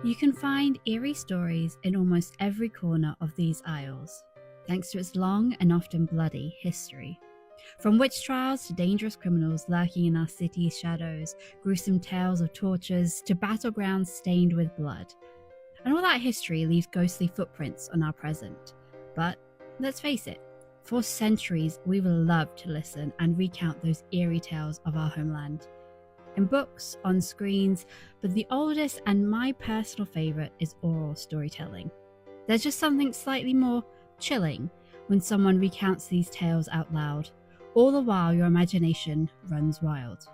You can find eerie stories in almost every corner of these isles, thanks to its long and often bloody history. From witch trials to dangerous criminals lurking in our city's shadows, gruesome tales of tortures to battlegrounds stained with blood. And all that history leaves ghostly footprints on our present. But let's face it, for centuries we've loved to listen and recount those eerie tales of our homeland. In books, on screens, but the oldest and my personal favourite is oral storytelling. There's just something slightly more chilling when someone recounts these tales out loud, all the while your imagination runs wild.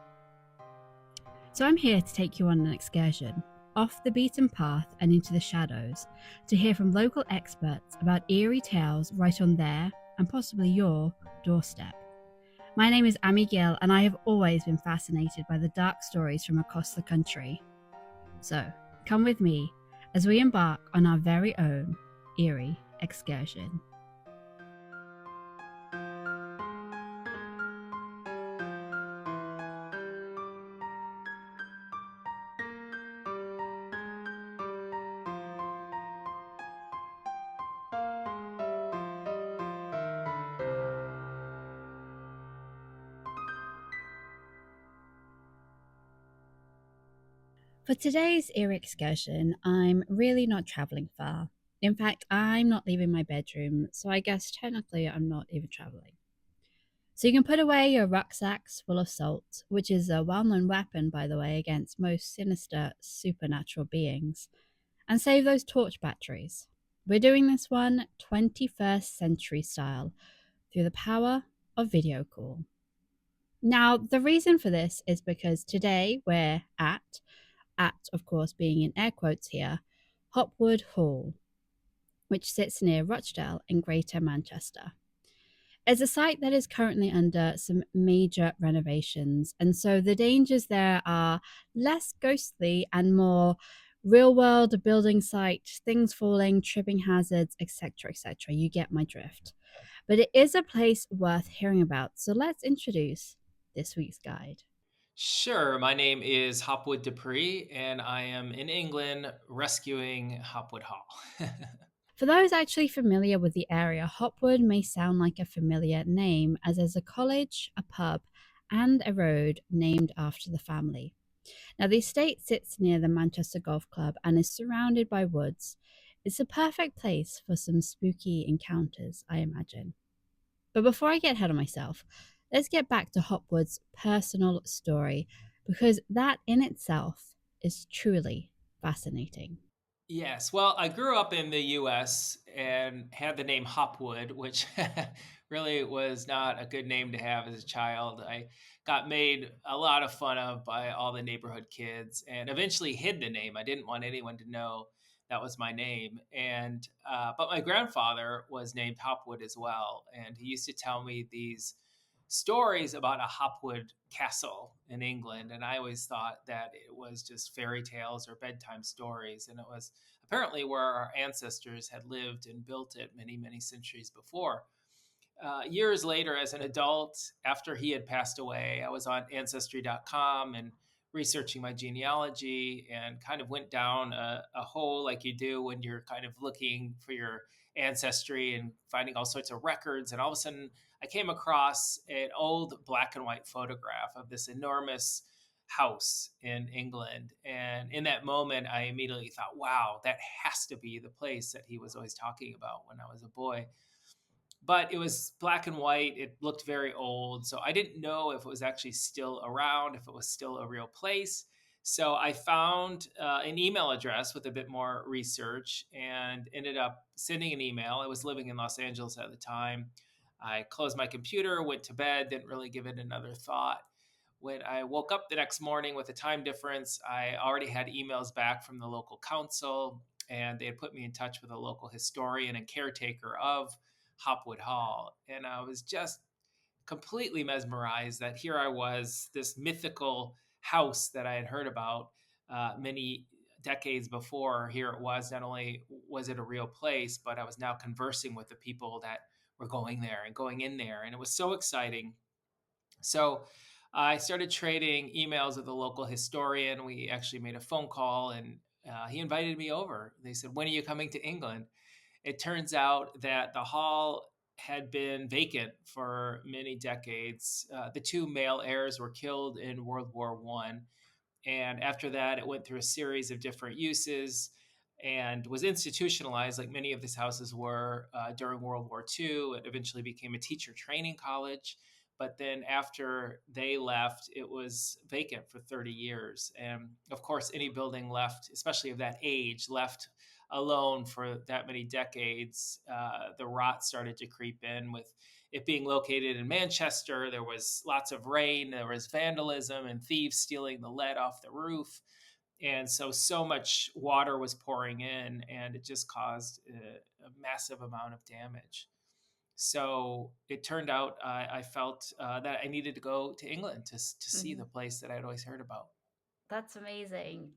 So I'm here to take you on an excursion, off the beaten path and into the shadows, to hear from local experts about eerie tales right on their, and possibly your, doorstep. My name is Amy Gill, and I have always been fascinated by the dark stories from across the country. So, come with me as we embark on our very own eerie excursion. For today's eerie excursion, I'm really not travelling far. In fact, I'm not leaving my bedroom, so I guess technically I'm not even travelling. So you can put away your rucksacks full of salt, which is a well known weapon, by the way, against most sinister supernatural beings, and save those torch batteries. We're doing this one 21st century style through the power of video call. Now, the reason for this is because today we're at of course being in air quotes here, Hopwood Hall, which sits near Rochdale in Greater Manchester. It's a site that is currently under some major renovations, and so the dangers there are less ghostly and more real world building site, things falling, tripping hazards, etc. etc. You get my drift. But it is a place worth hearing about, so let's introduce this week's guide. Sure. My name is Hopwood Dupree, and I am in England rescuing Hopwood Hall. For those actually familiar with the area, Hopwood may sound like a familiar name, as there's a college, a pub, and a road named after the family. Now, the estate sits near the Manchester Golf Club and is surrounded by woods. It's a perfect place for some spooky encounters, I imagine. But before I get ahead of myself, let's get back to Hopwood's personal story, because that in itself is truly fascinating. Yes. Well, I grew up in the US and had the name Hopwood, which really was not a good name to have as a child. I got made a lot of fun of by all the neighborhood kids and eventually hid the name. I didn't want anyone to know that was my name. But my grandfather was named Hopwood as well. And he used to tell me these stories about a Hopwood castle in England. And I always thought that it was just fairy tales or bedtime stories. And it was apparently where our ancestors had lived and built it many, many centuries before. Years later, as an adult, after he had passed away, I was on ancestry.com and researching my genealogy and kind of went down a hole like you do when you're kind of looking for your ancestry and finding all sorts of records. And all of a sudden, I came across an old black and white photograph of this enormous house in England. And in that moment, I immediately thought, wow, that has to be the place that he was always talking about when I was a boy. But it was black and white. It looked very old. So I didn't know if it was actually still around, if it was still a real place. So I found an email address with a bit more research and ended up sending an email. I was living in Los Angeles at the time. I closed my computer, went to bed, didn't really give it another thought. When I woke up the next morning with a time difference, I already had emails back from the local council, and they had put me in touch with a local historian and caretaker of Hopwood Hall. And I was just completely mesmerized that here I was, this mythical house that I had heard about many decades before. Here it was. Not only was it a real place, but I was now conversing with the people that were going there and going in there. And it was so exciting. So I started trading emails with a local historian. We actually made a phone call and he invited me over. They said, "When are you coming to England?" It turns out that the hall had been vacant for many decades. The two male heirs were killed in World War I, and after that, it went through a series of different uses and was institutionalized, like many of these houses were during World War II. It eventually became a teacher training college. But then after they left, it was vacant for 30 years. And of course, any building left, especially of that age, left alone for that many decades, the rot started to creep in. With it being located in Manchester, there was lots of rain, there was vandalism and thieves stealing the lead off the roof. And so much water was pouring in, and it just caused a massive amount of damage. So it turned out I felt that I needed to go to England to see the Mhm. place that I'd always heard about. That's amazing.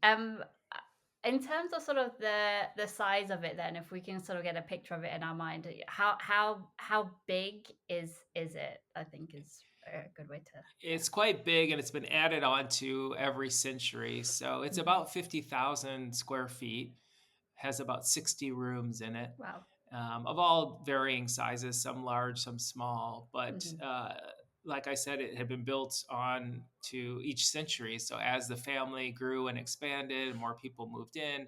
In terms of sort of the size of it, then, if we can sort of get a picture of it in our mind, how big is it? I think is a good way to, yeah. It's quite big, and it's been added on to every century. So it's Mhm. about 50,000 square feet, has about 60 rooms in it, Wow. of all varying sizes, some large, some small. But Mhm. like I said, it had been built on to each century. So as the family grew and expanded, more people moved in.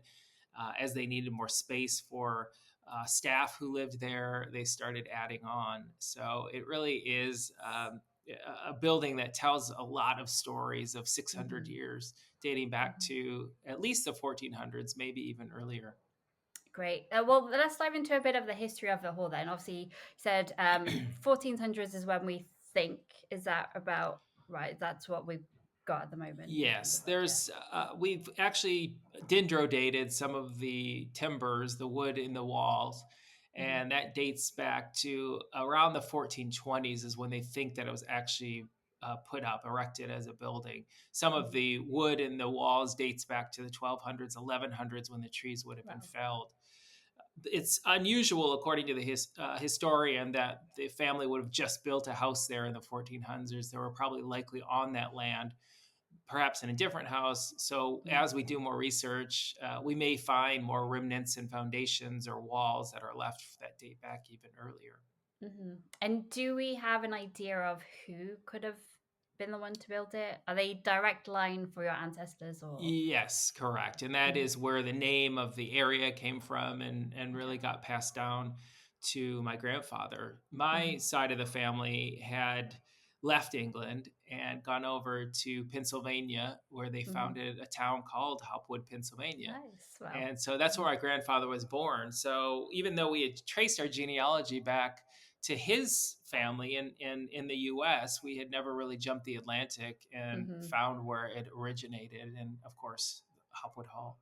As they needed more space for staff who lived there, they started adding on. So it really is a building that tells a lot of stories of 600 Mhm. years, dating back Mhm. to at least the 1400s, maybe even earlier. Great. Well, let's dive into a bit of the history of the hall then. Obviously, you said 1400s is when we think. Is that about right? That's what we've got at the moment in terms Yes, of, like, yeah. we've actually dendro dated some of the timbers, the wood in the walls, Mhm. and that dates back to around the 1420s is when they think that it was actually put up, erected as a building. Some of Mhm. the wood in the walls dates back to the 1200s, 1100s when the trees would have been Wow. felled. It's unusual, according to the historian, that the family would have just built a house there in the 1400s. They were probably likely on that land, perhaps in a different house. So Mm. as we do more research, we may find more remnants and foundations or walls that are left that date back even earlier. Mhm. And do we have an idea of who could have been the one to build it? Are they direct line for your ancestors or? Yes, correct. And that Mhm. is where the name of the area came from and Okay. really got passed down to my grandfather. My Mhm. side of the family had left England and gone over to Pennsylvania, where they Mhm. founded a town called Hopwood, Pennsylvania. Nice. Wow. And so that's where Mhm. my grandfather was born. So even though we had traced our genealogy back to his family in the US, we had never really jumped the Atlantic and Mhm. found where it originated. And of course, Hopwood Hall.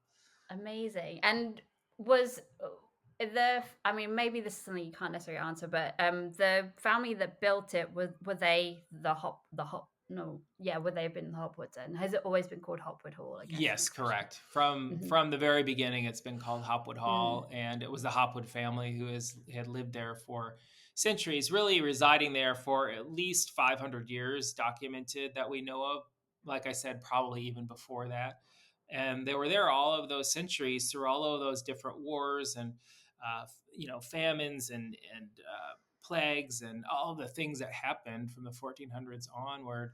Amazing. And was I mean, maybe this is something you can't necessarily answer, but the family that built it, were they the hop no, yeah, would they have been the Hopwoods then? Has it always been called Hopwood Hall, I guess, Yes, next question. correct. From Mhm. from the very beginning, it's been called Hopwood Mm. Hall, and it was the Hopwood family who had lived there for centuries, really residing there for at least 500 years, documented that we know of. Like I said, probably even before that, and they were there all of those centuries through all of those different wars and famines and plagues and all the things that happened from the 1400s onward.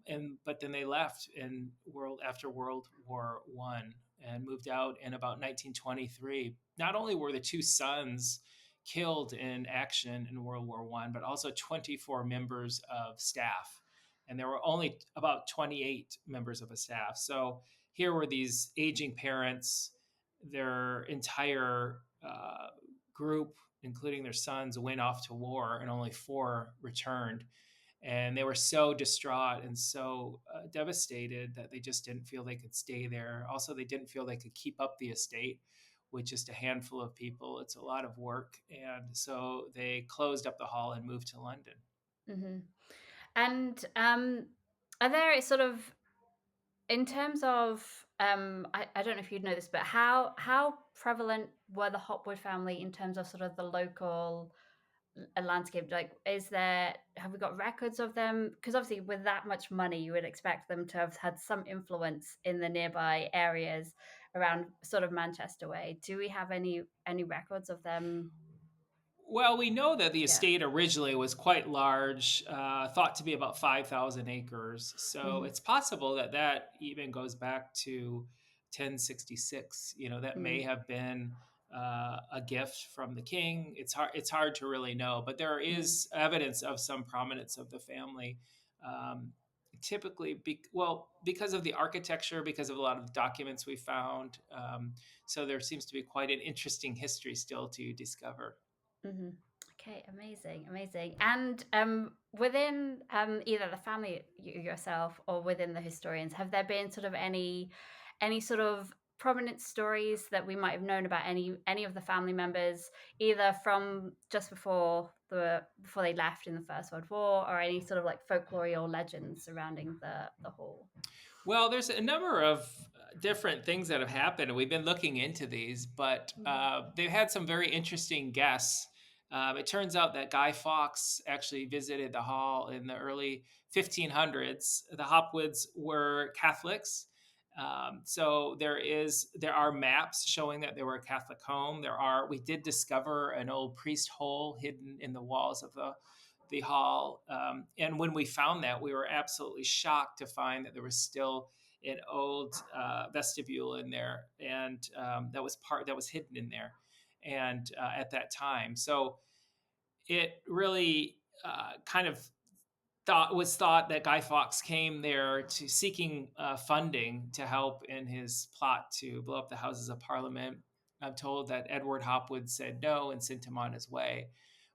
And but then they left in world after World War I and moved out in about 1923. Not only were the two sons killed in action in World War I, but also 24 members of staff, and there were only about 28 members of a staff. So here were these aging parents, their entire group, including their sons, went off to war, and only four returned, and they were so distraught and so devastated that they just didn't feel they could stay there. Also, they didn't feel they could keep up the estate with just a handful of people. It's a lot of work, and so they closed up the hall and moved to London. Mhm. And are there sort of, in terms of, I don't know if you'd know this, but how prevalent were the Hopwood family in terms of sort of the local a landscape? Like, have we got records of them? Because obviously with that much money you would expect them to have had some influence in the nearby areas. around sort of Manchester way. Do we have any records of them? Well, we know that the Yeah. estate originally was quite large, thought to be about 5,000 acres. So Hmm. it's possible that that even goes back to 1066. That may Mm, have been a gift from the king. It's hard to really know, but there mm, is evidence of some prominence of the family. Um, Typically, because of the architecture, because of a lot of the documents we found. So there seems to be quite an interesting history still to discover. hmm. Okay, amazing, amazing. And within either the family yourself or within the historians, have there been sort of any sort of prominent stories that we might have known about any of the family members, either from just before they left in the First World War, or any sort of like folklore or legends surrounding the hall? Well, there's a number of different things that have happened, and we've been looking into these, but Mm, they've had some very interesting guests. It turns out that Guy Fawkes actually visited the hall in the early 1500s. The Hopwoods were Catholics, so there are maps showing that they were a Catholic home. We did discover an old priest hole hidden in the walls of the hall. And when we found that, we were absolutely shocked to find that there was still an old vestibule in there, and that was hidden in there, and at that time, so it really kind of thought that Guy Fawkes came there to seeking funding to help in his plot to blow up the Houses of Parliament. I'm told that Edward Hopwood said no and sent him on his way.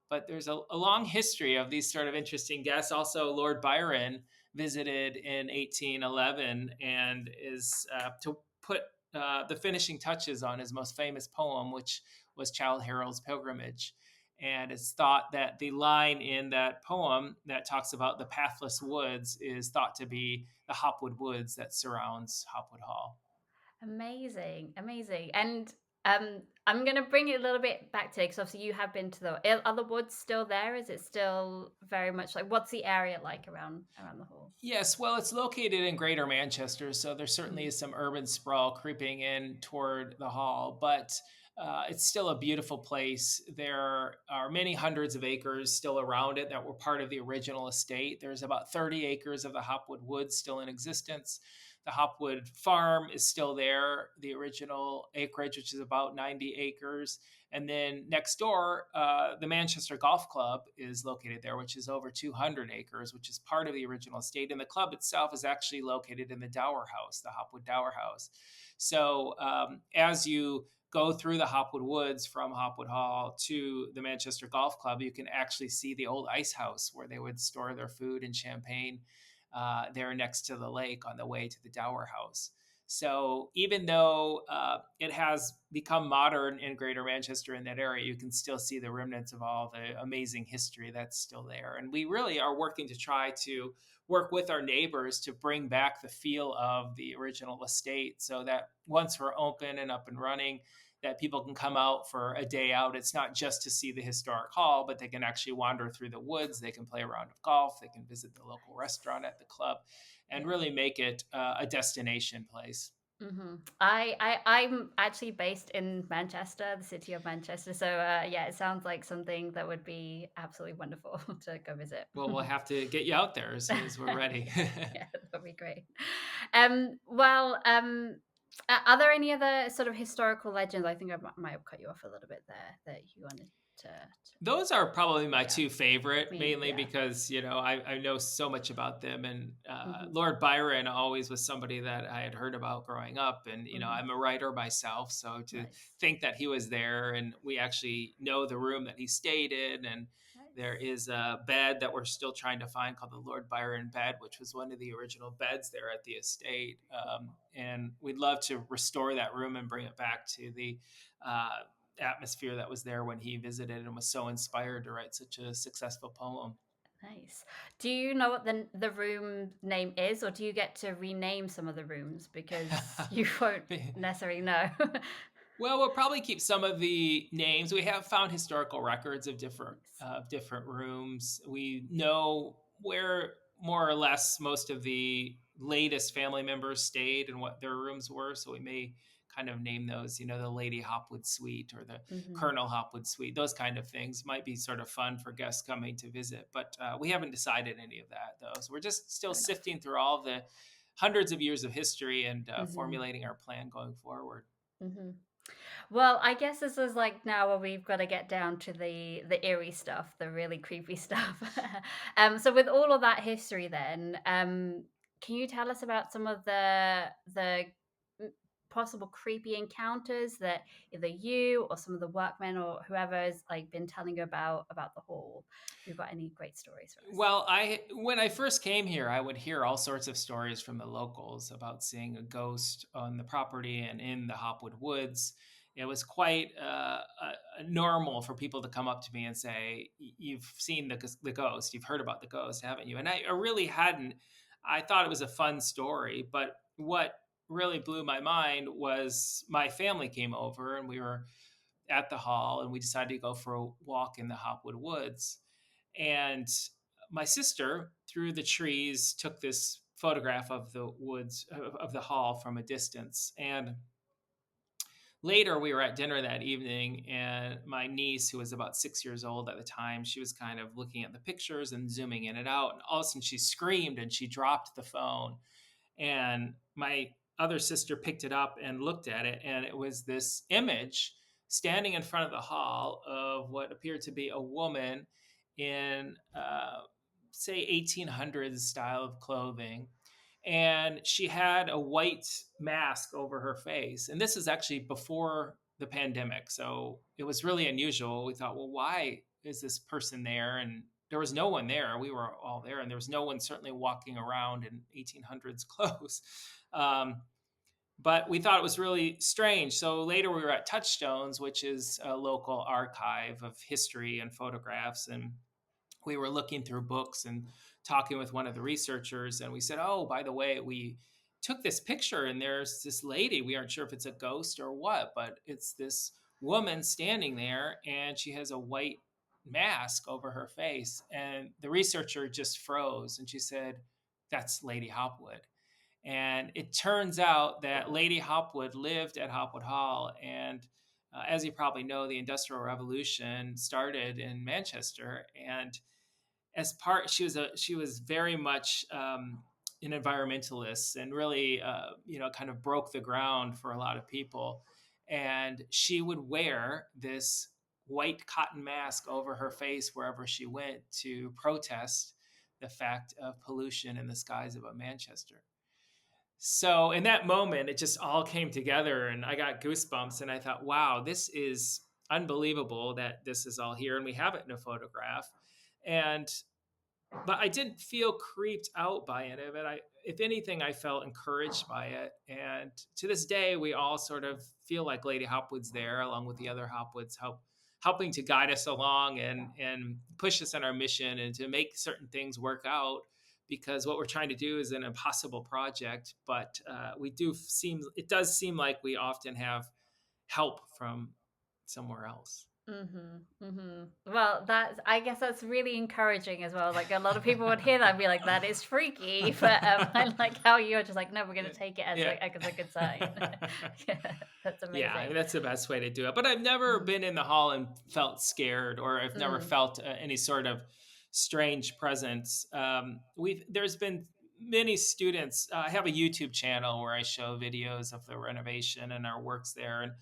But there's a long history of these sort of interesting guests. Also, Lord Byron visited in 1811 and is to put the finishing touches on his most famous poem, which was Childe Harold's Pilgrimage. And it's thought that the line in that poem that talks about the pathless woods is thought to be the Hopwood Woods that surrounds Hopwood Hall. amazing, amazing. And I'm going to bring it a little bit back to, because obviously you have been to are the woods still there? Is it still very much like, what's the area like around the hall? Yes, well, it's located in Greater Manchester, so there certainly Mm, is some urban sprawl creeping in toward the hall, but it's still a beautiful place. There are many hundreds of acres still around it that were part of the original estate. There's about 30 acres of the Hopwood Woods still in existence. The Hopwood Farm is still there, the original acreage, which is about 90 acres. And then next door, the Manchester Golf Club is located there, which is over 200 acres, which is part of the original estate. And the club itself is actually located in the Dower House, the Hopwood Dower House. So as you go through the Hopwood Woods from Hopwood Hall to the Manchester Golf Club, you can actually see the old ice house where they would store their food and champagne there next to the lake on the way to the Dower House. So even though it has become modern in Greater Manchester in that area, you can still see the remnants of all the amazing history that's still there. And we really are working to try to work with our neighbors to bring back the feel of the original estate, so that once we're open and up and running, that people can come out for a day out. It's not just to see the historic hall, but they can actually wander through the woods. They can play a round of golf. They can visit the local restaurant at the club and yeah. really make it a destination place. I'm actually based in Manchester, the city of Manchester. So yeah, it sounds like something that would be absolutely wonderful to go visit. Well, we'll have to get you out there as soon as we're ready. Yeah, yeah, that'd be great. Well, are there any other sort of historical legends? I think I might have cut you off a little bit there that you wanted to Those are probably my yeah, two favorite, mainly yeah. because I know so much about them, and Hmm. Lord Byron always was somebody that I had heard about growing up, and Hmm. I'm a writer myself, so to Nice, think that he was there, and we actually know the room that he stayed in, and there nice. is a bed that we're still trying to find called the Lord Byron bed, which was one of the original beds there at the estate, and we'd love to restore that room and bring it back to the uh, atmosphere that was there when he visited and was so inspired to write such a successful poem. Nice. Do you know what the room name is, or do you get to rename some of the rooms because you won't necessarily know? Well, we'll probably keep some of the names. We have found historical records of Nice. different rooms. We know where more or less most of the latest family members stayed and what their rooms were. So we may kind of name those, the Lady Hopwood Suite or the Hmm. Colonel Hopwood Suite. Those kind of things might be sort of fun for guests coming to visit, but we haven't decided any of that though. So we're just still Fair enough. sifting through all the hundreds of years of history and Hmm. formulating our plan going forward. Hmm. Well, I guess this is like now where we've got to get down to the eerie stuff, the really creepy stuff. So with all of that history, then, can you tell us about some of the mm, possible creepy encounters that either you or some of the workmen or whoever has like been telling you about the hall? If you've got any great stories for us. Well, when I first came here, I would hear all sorts of stories from the locals about seeing a ghost on the property and in the Hopwood Woods. It was quite normal for people to come up to me and say, "You've seen the ghost. You've heard about the ghost, haven't you?" And I really hadn't. I thought it was a fun story, but what really blew my mind was my family came over and we were at the hall and we decided to go for a walk in the Hopwood Woods. And my sister, through the trees, took this photograph of the woods of the hall from a distance. And later, we were at dinner that evening, and my niece, who was about 6 years old at the time, she was kind of looking at the pictures and zooming in and out. And all of a sudden, she screamed and she dropped the phone. And my other sister picked it up and looked at it, and it was this image standing in front of the hall of what appeared to be a woman in, say, 1800s style of clothing. And she had a white mask over her face. And this is actually before the pandemic. So it was really unusual. We thought, well, why is this person there? And there was no one there. We were all there, and there was no one certainly walking around in 1800s clothes. Um, but we thought it was really strange. So later we were at Touchstones, which is a local archive of history and photographs. And we were looking through books and talking with one of the researchers. And we said, oh, by the way, we took this picture and there's this lady. We aren't sure if it's a ghost or what, but it's this woman standing there and she has a white mask over her face. And the researcher just froze and she said, that's Lady Hopwood. And it turns out that Lady Hopwood lived at Hopwood Hall. And as you probably know, the Industrial Revolution started in Manchester. And as part, she was very much an environmentalist and really, kind of broke the ground for a lot of people. And she would wear this white cotton mask over her face wherever she went to protest the fact of pollution in the skies above Manchester. So in that moment, it just all came together and I got goosebumps and I thought, wow, this is unbelievable that this is all here and we have it in a photograph. And but I didn't feel creeped out by any of it. If anything, I felt encouraged by it. And to this day, we all sort of feel like Lady Hopwood's there, along with the other Hopwoods, helping to guide us along and push us on our mission and to make certain things work out. Because what we're trying to do is an impossible project, but it does seem like we often have help from somewhere else. Mhm, mhm. Well, that's I guess that's really encouraging as well. Like a lot of people would hear that and be like, "That is freaky," but I like how you're just like, "No, we're going to take it Yeah. as a good sign." Yeah, that's Yeah, I amazing. mean, that's the best way to do it. But I've never Mhm. been in the hall and felt scared, or I've never Mm, felt any sort of strange presence. There's been many students. I have a YouTube channel where I show videos of the renovation and our works there, and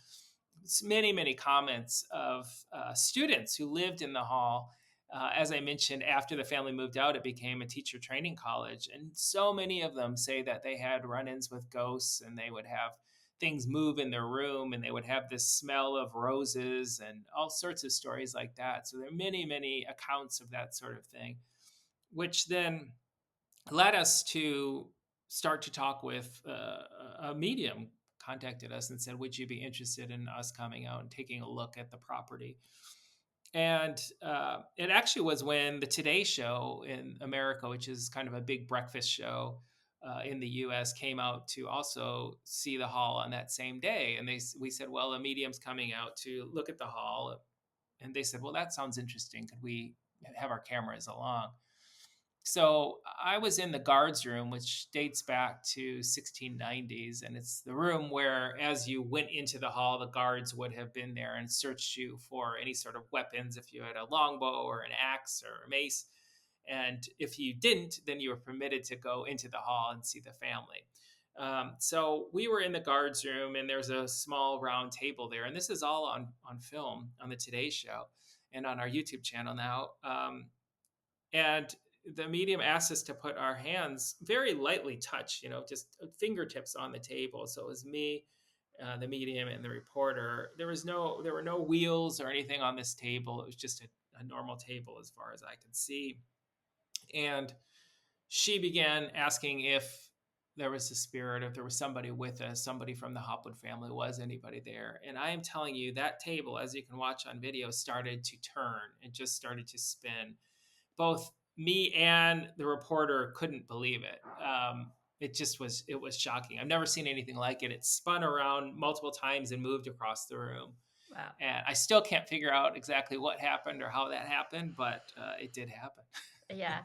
many comments of students who lived in the hall. As I mentioned, after the family moved out, it became a teacher training college. And so many of them say that they had run ins with ghosts and they would have things move in their room and they would have this smell of roses and all sorts of stories like that. So there are many accounts of that sort of thing, which then led us to start to talk with a medium contacted us and said, would you be interested in us coming out and taking a look at the property? And it actually was when the Today Show in America, which is kind of a big breakfast show in the U.S., came out to also see the hall on that same day. And we said, well, a medium's coming out to look at the hall. And they said, well, that sounds interesting. Could we have our cameras along? So I was in the guards room, which dates back to 1690s, and it's the room where, as you went into the hall, the guards would have been there and searched you for any sort of weapons, if you had a longbow or an axe or a mace. And if you didn't, then you were permitted to go into the hall and see the family. So we were in the guards room, and there's a small round table there, and this is all on film on the Today Show and on our YouTube channel now. And the medium asked us to put our hands very lightly touch, just fingertips on the table. So it was me, the medium, and the reporter. There were no wheels or anything on this table. It was just a normal table as far as I could see. And she began asking if there was a spirit, if there was somebody with us, somebody from the Hopwood family, was anybody there? And I am telling you, that table, as you can watch on video, started to turn. It just started to spin. Both me and the reporter couldn't believe it. It was shocking. I've never seen anything like it. It spun around multiple times and moved across the room. Wow. And I still can't figure out exactly what happened or how that happened, but it did happen. Yeah.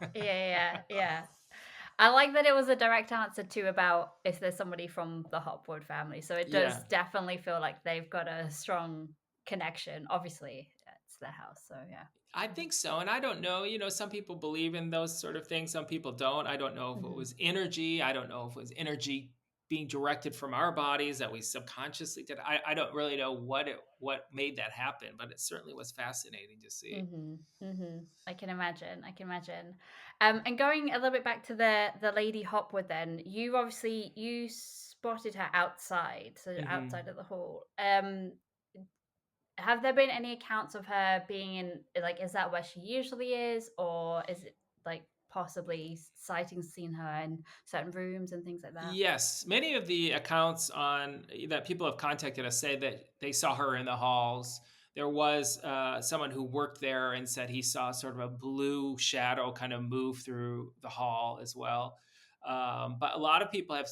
I like that it was a direct answer too about if there's somebody from the Hopwood family. So it does Yeah. definitely feel like they've got a strong connection. Obviously, it's their house. So yeah. I think so. And I don't know, some people believe in those sort of things. Some people don't. I don't know if it was energy. I don't know if it was energy being directed from our bodies that we subconsciously did. I don't really know what made that happen, but it certainly was fascinating to see. I can imagine. And going a little bit back to the Lady Hopwood, then you spotted her outside, so outside of the hall. Have there been any accounts of her being in, like, is that where she usually is, or is it like possibly sightings seen her in certain rooms and things like that? Yes, many of the accounts on that people have contacted us say that they saw her in the halls. There was someone who worked there and said he saw sort of a blue shadow kind of move through the hall as well. But a lot of people have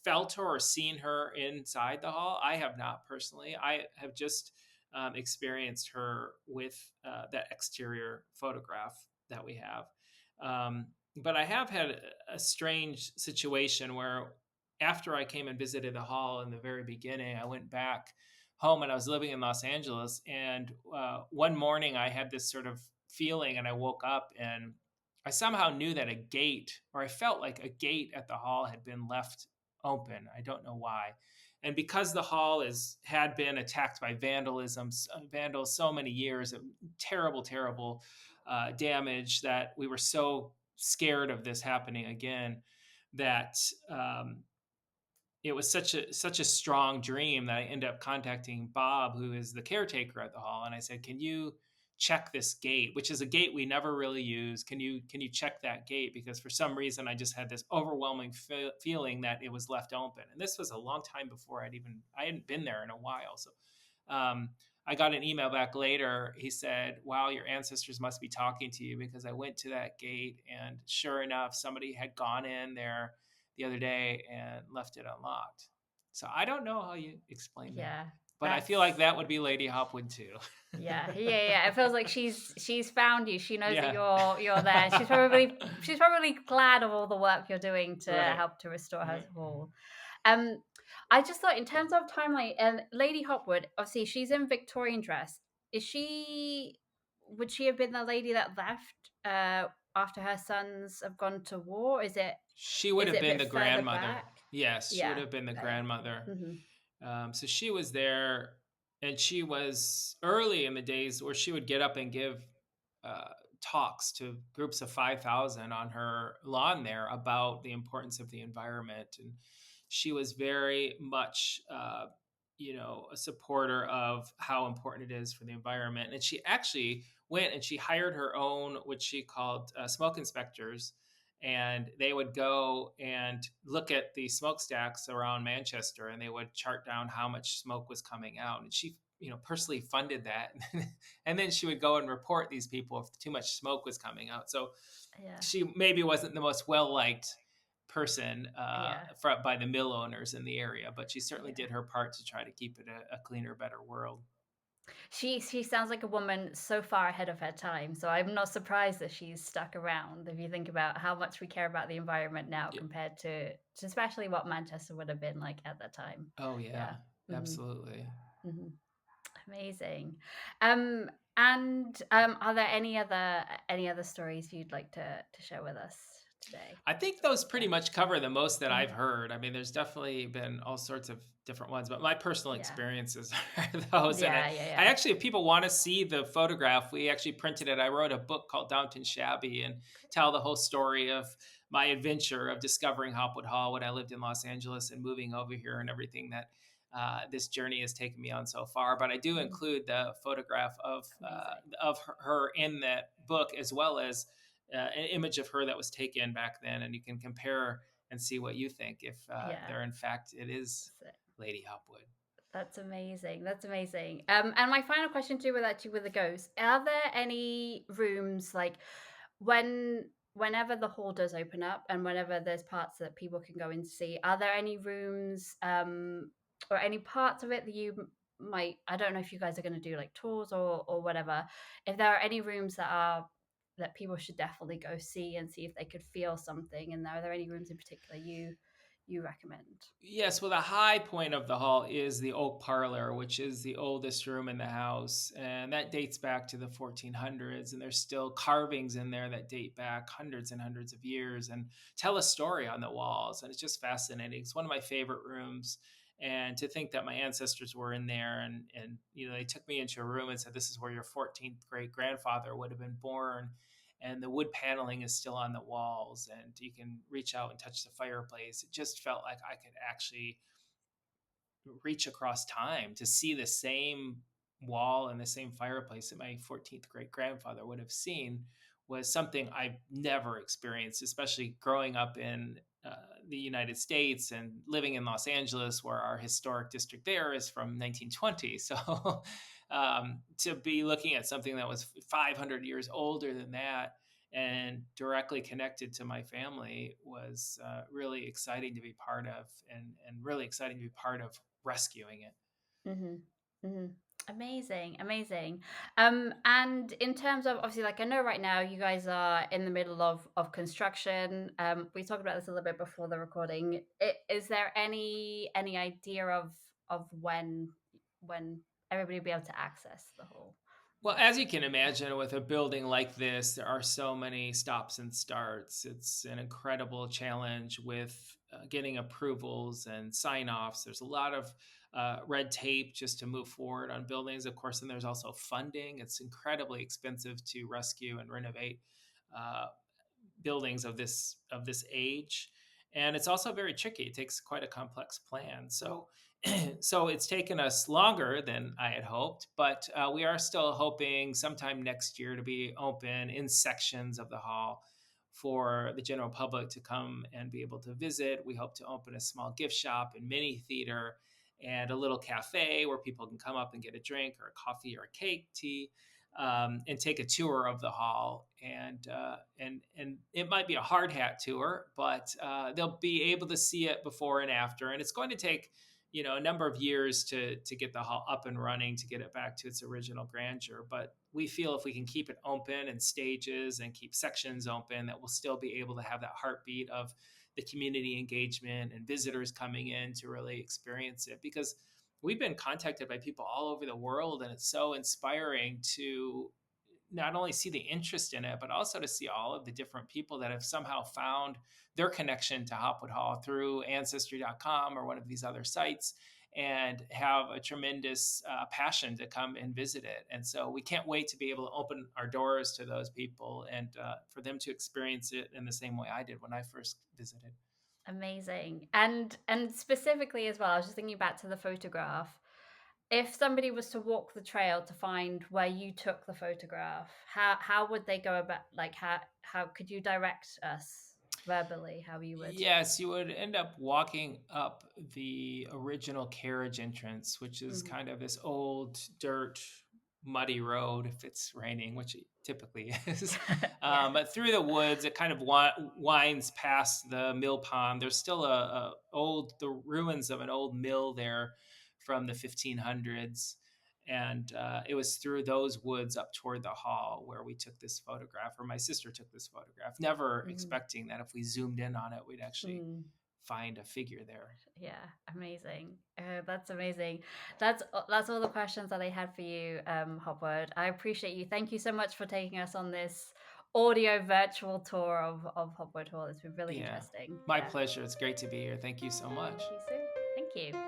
felt her or seen her inside the hall. I have not personally. I have just experienced her with that exterior photograph that we have. But I have had a strange situation where, after I came and visited the hall in the very beginning, I went back home, and I was living in Los Angeles. And one morning I had this sort of feeling, and I woke up and I somehow knew that a gate, or I felt like a gate at the hall, had been left open. I don't know why. And because the hall had been attacked by vandals so many years, terrible, terrible damage, that we were so scared of this happening again, that it was such a strong dream that I ended up contacting Bob, who is the caretaker at the hall, and I said, "Can you check this gate, which is a gate we never really use? Can you check that gate, because for some reason I just had this overwhelming feeling that it was left open." And this was a long time before I hadn't been there in a while. So I got an email back later. He said, "Wow, your ancestors must be talking to you, because I went to that gate, and sure enough, somebody had gone in there the other day and left it unlocked." So I don't know how you explain that, Yeah, but I feel like that would be Lady Hopwood too. yeah. It feels like she's found you. She knows that Yeah. you're there. She's probably glad of all the work you're doing to Right. help to restore her Right. hall. I just thought, in terms of timeline, and Lady Hopwood, obviously she's in Victorian dress. Would she have been the lady that left after her sons have gone to war? She would Is have it a been bit the further grandmother. back? Yes, she would Yeah. have been the Okay. grandmother. hmm So she was there, and she was early in the days where she would get up and give uh, talks to groups of 5,000 on her lawn there about the importance of the environment. And she was very much, a supporter of how important it is for the environment. And she actually went and she hired her own, what she called smoke inspectors, and they would go and look at the smokestacks around Manchester, and they would chart down how much smoke was coming out. And she, personally funded that. And then she would go and report these people if too much smoke was coming out. So Yeah. she maybe wasn't the most well-liked person Yeah. by the mill owners in the area, but she certainly Yeah. did her part to try to keep it a cleaner, better world. She sounds like a woman so far ahead of her time. So I'm not surprised that she's stuck around. If you think about how much we care about the environment now Y- compared to especially what Manchester would have been like at that time. Oh yeah, Yeah. Hmm. absolutely. Hmm. Amazing. And are there any other stories you'd like to share with us today? I think those Yeah. pretty much cover the most that I've Mhm. heard. I mean, there's definitely been all sorts of different ones, but my personal Yeah. experiences are those. And Yeah, yeah, I yeah. actually, if people want to see the photograph, we actually printed it. I wrote a book called Downton Shabby and tell the whole story of my adventure of discovering Hopwood Hall when I lived in Los Angeles and moving over here and everything that this journey has taken me on so far. But I do Mhm. include the photograph Amazing. of her in that book, as well as an image of her that was taken back then, and you can compare and see what you think if Yeah. there, in fact, it is That's it. Lady Hopwood. That's amazing. That's amazing. And my final question too, with actually with the ghosts, are there any rooms like whenever the hall does open up and whenever there's parts that people can go in to see, are there any rooms or any parts of it that might, I don't know if you guys are going to do like tours or whatever, if there are any rooms that people should definitely go see and see if they could feel something, and are there any rooms in particular you recommend? Yes, well, the high point of the hall is the oak parlor, which is the oldest room in the house, and that dates back to the 1400s. And there's still carvings in there that date back hundreds and hundreds of years and tell a story on the walls. And it's just fascinating. It's one of my favorite rooms. And to think that my ancestors were in there, and they took me into a room and said, "This is where your 14th great grandfather would have been born." And the wood paneling is still on the walls, and you can reach out and touch the fireplace. It just felt like I could actually reach across time to see the same wall and the same fireplace that my 14th great grandfather would have seen. Was something I've never experienced, especially growing up in the United States and living in Los Angeles, where our historic district there is from 1920. So to be looking at something that was 500 years older than that and directly connected to my family was really exciting to be part of, and really exciting to be part of rescuing it. Mm-hmm. Mm-hmm. Amazing, amazing. And in terms of obviously, like I know right now you guys are in the middle of construction. We talked about this a little bit before the recording. Is there any idea of when everybody will be able to access the whole Well, as you eventually? can imagine, with a building like this, there are so many stops and starts. It's an incredible challenge with getting approvals and sign offs. There's a lot of red tape just to move forward on buildings, of course, and there's also funding. It's incredibly expensive to rescue and renovate uh, buildings of this age, and it's also very tricky. It takes quite a complex plan. So so it's taken us longer than I had hoped, but we are still hoping sometime next year to be open in sections of the hall for the general public to come and be able to visit. We hope to open a small gift shop and mini theater and a little cafe where people can come up and get a drink or a coffee or a cake, tea, and take a tour of the hall. And it might be a hard hat tour, but they'll be able to see it before and after. And it's going to take a number of years to get the hall up and running, to get it back to its original grandeur. But we feel if we can keep it open and stages and keep sections open, that we'll still be able to have that heartbeat of the community engagement and visitors coming in to really experience it. Because we've been contacted by people all over the world, and it's so inspiring to not only see the interest in it, but also to see all of the different people that have somehow found their connection to Hopwood Hall through Ancestry.com or one of these other sites, and have a tremendous passion to come and visit it. And so we can't wait to be able to open our doors to those people, and for them to experience it in the same way I did when I first visited. Amazing. And specifically as well, I was just thinking back to the photograph. If somebody was to walk the trail to find where you took the photograph, how would they go about, like how could you direct us verbally how you would? Yes, you would end up walking up the original carriage entrance, which is Mhm. kind of this old dirt, muddy road if it's raining, which it typically is. Yeah. But through the woods, it kind of winds past the mill pond. There's still the ruins of an old mill there from the 1500s. And it was through those woods up toward the hall where we took this photograph, or my sister took this photograph, never expecting that if we zoomed in on it, we'd actually find a figure there. Yeah, amazing. That's amazing. That's all the questions that I had for you, Hopwood. I appreciate you. Thank you so much for taking us on this audio virtual tour of Hopwood Hall. It's been really interesting. My pleasure. It's great to be here. Thank you so much. Thank you, Sue. Thank you.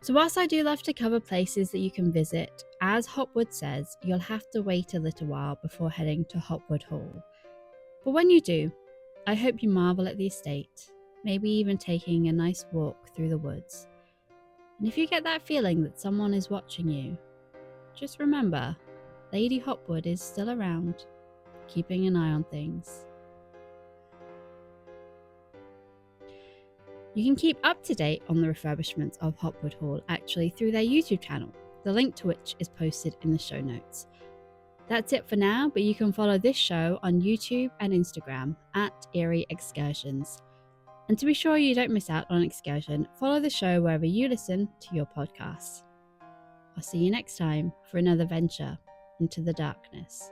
So whilst I do love to cover places that you can visit, as Hopwood says, you'll have to wait a little while before heading to Hopwood Hall. But when you do, I hope you marvel at the estate, maybe even taking a nice walk through the woods. And if you get that feeling that someone is watching you, just remember, Lady Hopwood is still around, keeping an eye on things. You can keep up to date on the refurbishments of Hopwood Hall actually through their YouTube channel, the link to which is posted in the show notes. That's it for now, but you can follow this show on YouTube and Instagram at Eerie Excursions. And to be sure you don't miss out on an excursion, follow the show wherever you listen to your podcasts. I'll see you next time for another venture into the darkness.